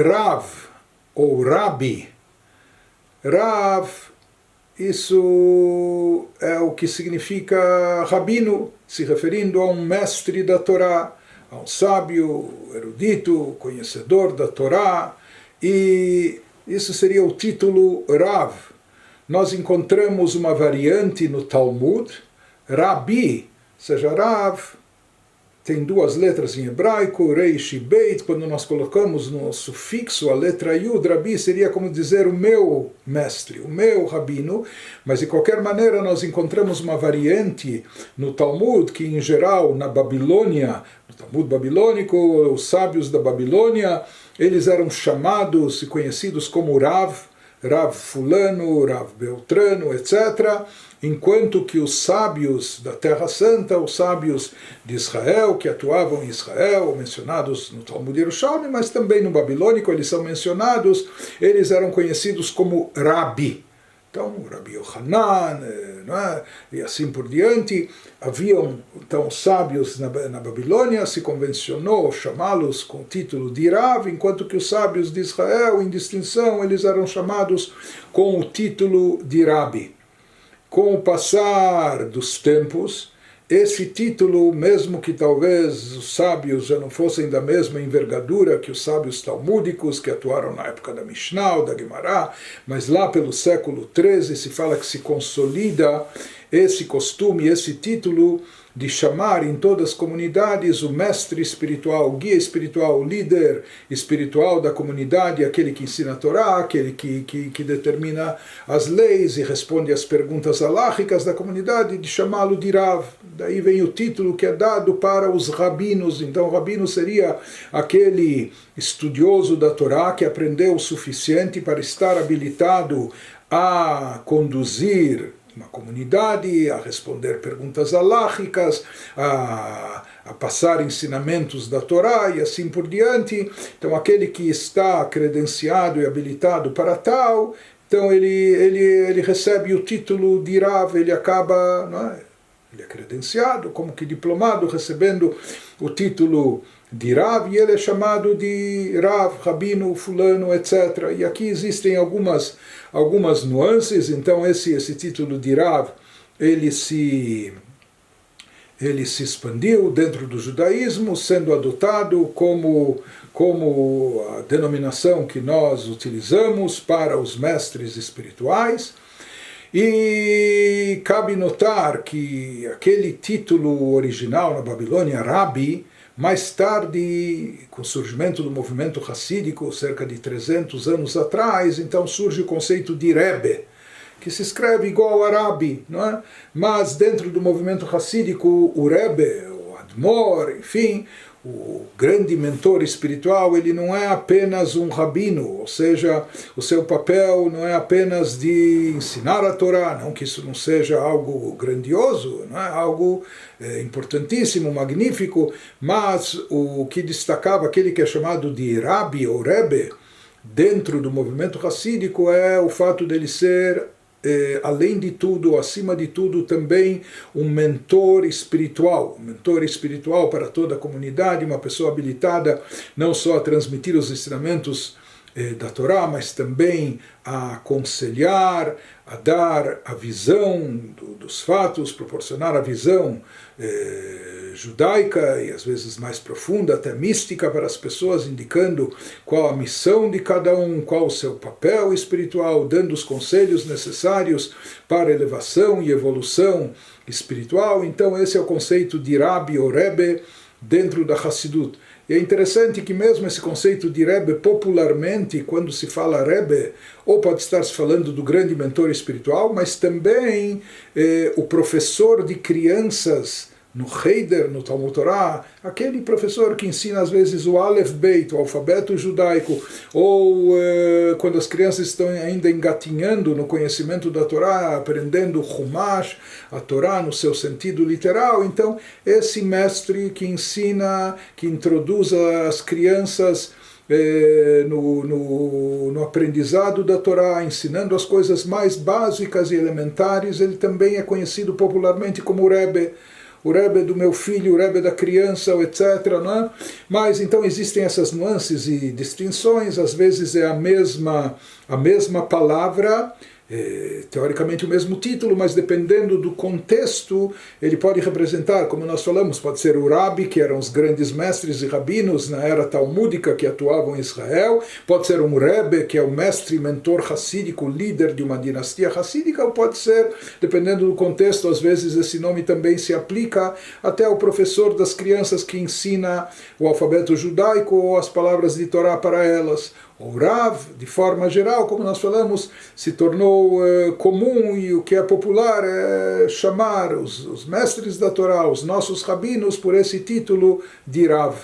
Rav ou Rabi. Rav, isso é o que significa rabino, se referindo a um mestre da Torá, a um sábio, erudito, conhecedor da Torá, e isso seria o título Rav. Nós encontramos uma variante no Talmud, Rabi, seja Rav, tem duas letras em hebraico, Reish e Beit. Quando nós colocamos no sufixo a letra Yud, Rabi seria como dizer o meu mestre, o meu rabino, mas de qualquer maneira nós encontramos uma variante no Talmud, que em geral na Babilônia, no Talmud babilônico, os sábios da Babilônia, eles eram chamados e conhecidos como Rav, Rav fulano, Rav beltrano, etc., enquanto que os sábios da Terra Santa, os sábios de Israel, que atuavam em Israel, mencionados no Talmud Yerushalmi, mas também no babilônico, eles são mencionados, eles eram conhecidos como Rabi. Então, Rabi Yohanan, e assim por diante. Haviam, então, sábios na Babilônia, se convencionou chamá-los com o título de Rav, enquanto que os sábios de Israel, em distinção, eles eram chamados com o título de Rabi. Com o passar dos tempos, esse título, mesmo que talvez os sábios já não fossem da mesma envergadura que os sábios talmúdicos que atuaram na época da Mishnah ou da Gemara, mas lá pelo século XIII se fala que se consolida esse costume, esse título de chamar em todas as comunidades o mestre espiritual, o guia espiritual, o líder espiritual da comunidade, aquele que ensina a Torá, aquele que determina as leis e responde às perguntas halachicas da comunidade, de chamá-lo de Rav. Daí vem o título que é dado para os rabinos. Então o rabino seria aquele estudioso da Torá que aprendeu o suficiente para estar habilitado a conduzir uma comunidade, a responder perguntas halachicas, a passar ensinamentos da Torá e assim por diante. Então aquele que está credenciado e habilitado para tal, então ele recebe o título de Rav, ele acaba, não é? Ele é credenciado como que diplomado, recebendo o título de Rav, e ele é chamado de Rav, Rabino, Fulano, etc. E aqui existem algumas nuances. Então esse título de Rav, ele se expandiu dentro do judaísmo, sendo adotado como a denominação que nós utilizamos para os mestres espirituais. E cabe notar que aquele título original na Babilônia, Rabi, mais tarde, com o surgimento do movimento hassídico, cerca de 300 anos atrás, então surge o conceito de Rebbe, que se escreve igual a Rabi, não é? Mas dentro do movimento hassídico, o Rebbe, o Admor, enfim, o grande mentor espiritual, ele não é apenas um rabino, ou seja, o seu papel não é apenas de ensinar a Torá, não que isso não seja algo grandioso, não é algo importantíssimo, magnífico, mas o que destacava aquele que é chamado de Rabi ou Rebbe dentro do movimento hassídico é o fato dele ser, além de tudo, acima de tudo, também um mentor espiritual para toda a comunidade, uma pessoa habilitada não só a transmitir os ensinamentos da Torá, mas também a aconselhar, a dar a visão dos fatos, proporcionar a visão judaica e às vezes mais profunda, até mística para as pessoas, indicando qual a missão de cada um, qual o seu papel espiritual, dando os conselhos necessários para elevação e evolução espiritual. Então esse é o conceito de Rabi ou Rebbe dentro da Hassidut. E é interessante que mesmo esse conceito de Rebbe, popularmente, quando se fala Rebbe, ou pode estar se falando do grande mentor espiritual, mas também o professor de crianças no Heider, no Talmud Torá, aquele professor que ensina às vezes o Aleph Beit, o alfabeto judaico, ou quando as crianças estão ainda engatinhando no conhecimento da Torá, aprendendo Chumash, a Torá no seu sentido literal. Então esse mestre que ensina, que introduz as crianças no aprendizado da Torá, ensinando as coisas mais básicas e elementares, ele também é conhecido popularmente como Rebbe. o Rebbe do meu filho, o Rebbe da criança, etc. Né? Mas então existem essas nuances e distinções, às vezes é a mesma palavra, teoricamente o mesmo título, mas dependendo do contexto, ele pode representar, como nós falamos, pode ser o Rabi, que eram os grandes mestres e rabinos na era talmúdica que atuavam em Israel, pode ser um Rebbe, que é o mestre e mentor racídico, líder de uma dinastia racídica, ou pode ser, dependendo do contexto, às vezes esse nome também se aplica até ao professor das crianças que ensina o alfabeto judaico ou as palavras de Torá para elas. O Rav, de forma geral, como nós falamos, se tornou comum, e o que é popular é chamar os mestres da Torá, os nossos rabinos, por esse título de Rav.